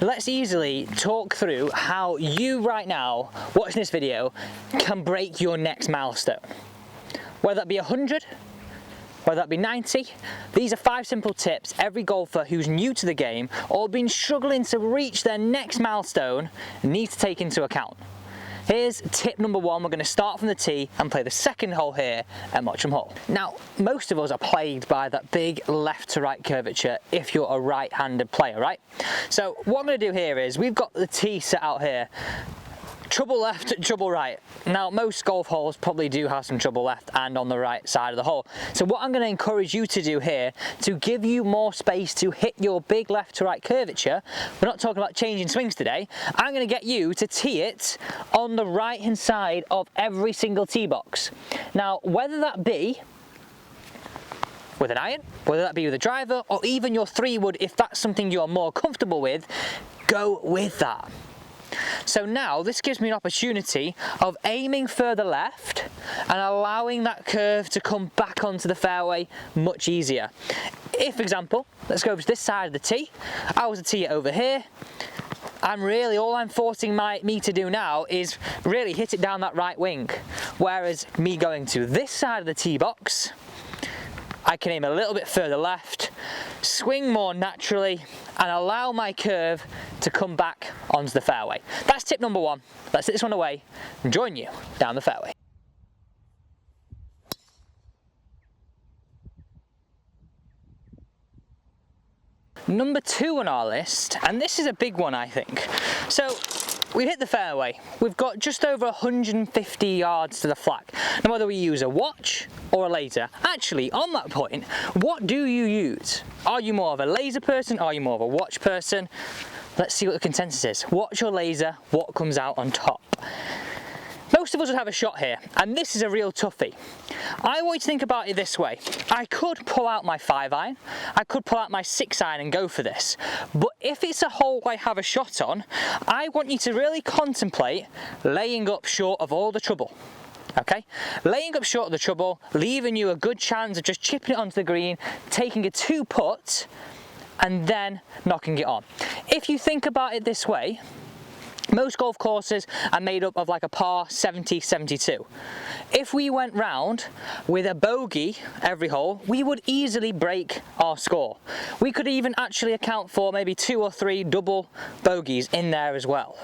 let's easily talk through how you right now, watching this video, can break your next milestone. Whether that be 100, whether that be 90, these are 5 simple tips every golfer who's new to the game or been struggling to reach their next milestone needs to take into account. Here's tip number 1. We're going to start from the tee and play the second hole here at Mottram Hall. Now, most of us are plagued by that big left to right curvature if you're a right-handed player, right? So what I'm going to do here is, we've got the tee set out here. Trouble left, trouble right. Now, most golf holes probably do have some trouble left and on the right side of the hole. So what I'm going to encourage you to do here, to give you more space to hit your big left to right curvature, we're not talking about changing swings today, I'm going to get you to tee it on the right hand side of every single tee box. Now, whether that be with an iron, whether that be with a driver, or even your 3-wood, if that's something you're more comfortable with, go with that. So now this gives me an opportunity of aiming further left and allowing that curve to come back onto the fairway much easier. If, for example, let's go over to this side of the tee, I was to tee it over here, and really all I'm forcing me to do now is really hit it down that right wing. Whereas me going to this side of the tee box, I can aim a little bit further left, swing more naturally, and allow my curve to come back onto the fairway. That's tip number 1. Let's hit this one away and join you down the fairway. Number 2 on our list, and this is a big one I think. So, we hit the fairway, we've got just over 150 yards to the flag. Now whether we use a watch or a laser, actually on that point, what do you use? Are you more of a laser person? Are you more of a watch person? Let's see what the consensus is. Watch or laser, what comes out on top? Most of us would have a shot here, and this is a real toughie. I want you to think about it this way. I could pull out my 5-iron, I could pull out my 6-iron and go for this. But if it's a hole I have a shot on, I want you to really contemplate laying up short of all the trouble. Okay? Laying up short of the trouble, leaving you a good chance of just chipping it onto the green, taking a 2-putt, and then knocking it on. If you think about it this way, most golf courses are made up of like a par 70-72. If we went round with a bogey every hole, we would easily break our score. We could even actually account for maybe 2 or 3 double bogeys in there as well.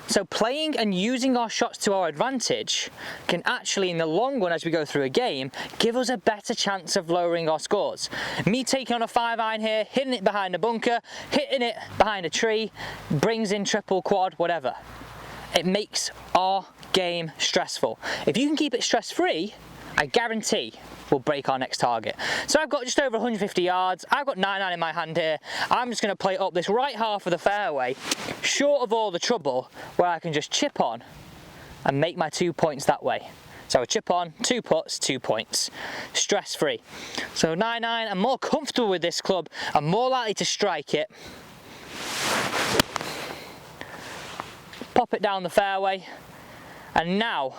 So playing and using our shots to our advantage can actually, in the long run as we go through a game, give us a better chance of lowering our scores. Me taking on a 5-iron here, hitting it behind a bunker, hitting it behind a tree, brings in triple, quad, whatever. It makes our game stressful. If you can keep it stress-free, I guarantee we'll break our next target. So I've got just over 150 yards, I've got 9-iron in my hand here, I'm just going to play up this right half of the fairway, short of all the trouble, where I can just chip on and make my 2 points that way. So I chip on, 2 putts, 2 points, stress free. So 9-iron, I'm more comfortable with this club, I'm more likely to strike it, pop it down the fairway, and now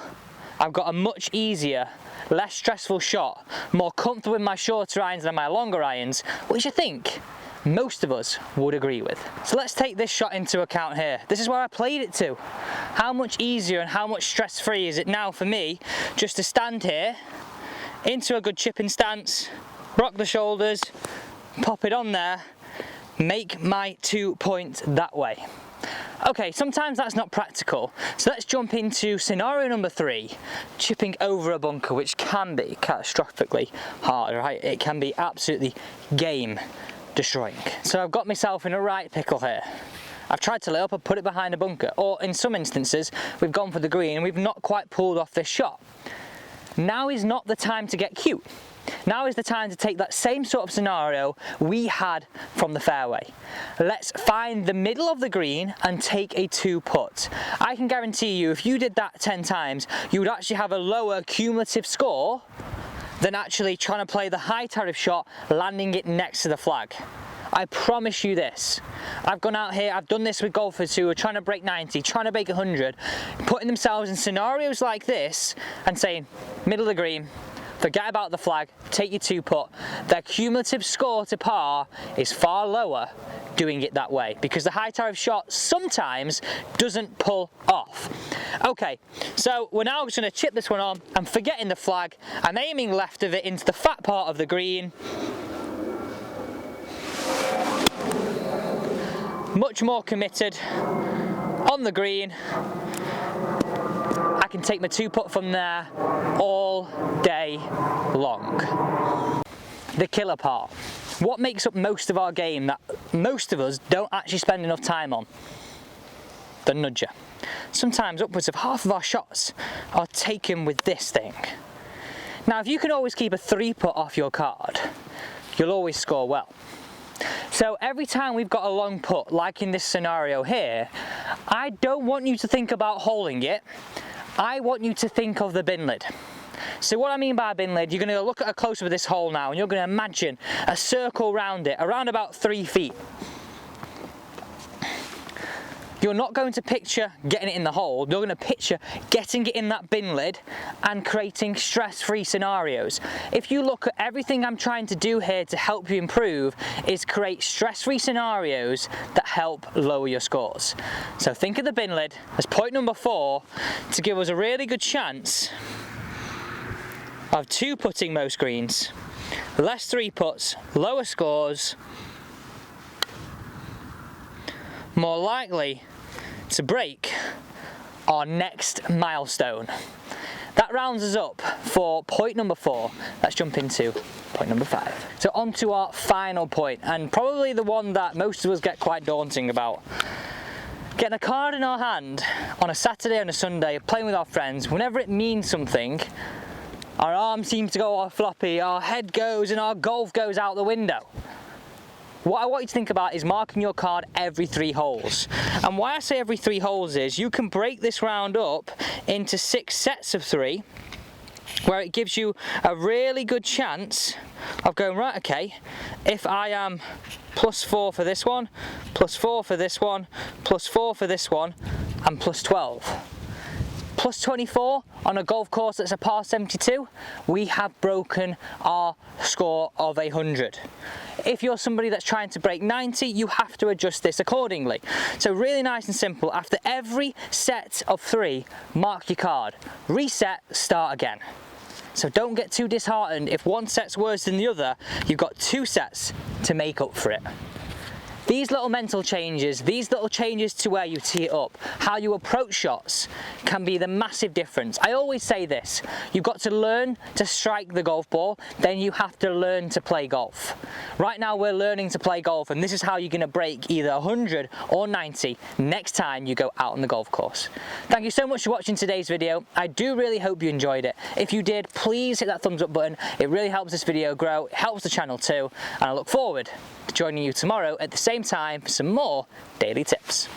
I've got a much easier, less stressful shot, more comfortable with my shorter irons than my longer irons, which I think most of us would agree with. So let's take this shot into account here. This is where I played it to. How much easier and how much stress-free is it now for me just to stand here into a good chipping stance, rock the shoulders, pop it on there, make my 2 points that way. Okay, sometimes that's not practical, so let's jump into scenario number 3, chipping over a bunker, which can be catastrophically hard, right? It can be absolutely game destroying. So I've got myself in a right pickle here. I've tried to lay up and put it behind a bunker, or in some instances, we've gone for the green and we've not quite pulled off this shot. Now is not the time to get cute. Now is the time to take that same sort of scenario we had from the fairway. Let's find the middle of the green and take a 2-putt. I can guarantee you if you did that 10 times, you would actually have a lower cumulative score than actually trying to play the high tariff shot, landing it next to the flag. I promise you this. I've gone out here, I've done this with golfers who are trying to break 90, trying to break 100, putting themselves in scenarios like this and saying, middle of the green, forget about the flag, take your 2-putt. Their cumulative score to par is far lower doing it that way because the high tariff shot sometimes doesn't pull off. Okay, so we're now just going to chip this one on. I'm forgetting the flag. I'm aiming left of it into the fat part of the green. Much more committed on the green. I can take my 2-putt from there all day long. The killer part. What makes up most of our game that most of us don't actually spend enough time on? The nudger. Sometimes upwards of half of our shots are taken with this thing. Now, if you can always keep a 3-putt off your card, you'll always score well. So every time we've got a long putt, like in this scenario here, I don't want you to think about holding it. I want you to think of the bin lid. So what I mean by a bin lid, you're going to look at a close-up of this hole now and you're going to imagine a circle around it, around about 3 feet. You're not going to picture getting it in the hole, you're going to picture getting it in that bin lid and creating stress-free scenarios. If you look at everything I'm trying to do here to help you improve is create stress-free scenarios that help lower your scores. So think of the bin lid as point number 4 to give us a really good chance of 2-putting most greens, less 3-putts, lower scores, more likely to break our next milestone. That rounds us up for point number 4. Let's jump into point number 5. So on to our final point, and probably the one that most of us get quite daunting about. Getting a card in our hand on a Saturday and a Sunday, playing with our friends, whenever it means something, our arms seem to go all floppy, our head goes and our golf goes out the window. What I want you to think about is marking your card every 3 holes. And why I say every 3 holes is you can break this round up into 6 sets of 3, where it gives you a really good chance of going, right, okay, if I am +4 for this one, +4 for this one, +4 for this one, and +12. +24 on a golf course that's a par 72, we have broken our score of 100. If you're somebody that's trying to break 90, you have to adjust this accordingly. So really nice and simple, after every set of 3, mark your card, reset, start again. So don't get too disheartened if one set's worse than the other, you've got 2 sets to make up for it. These little mental changes, these little changes to where you tee it up, how you approach shots, can be the massive difference. I always say this, you've got to learn to strike the golf ball, then you have to learn to play golf. Right now we're learning to play golf, and this is how you're going to break either 100 or 90 next time you go out on the golf course. Thank you so much for watching today's video. I do really hope you enjoyed it. If you did, please hit that thumbs up button. It really helps this video grow, it helps the channel too, and I look forward to joining you tomorrow at the same time for some more daily tips.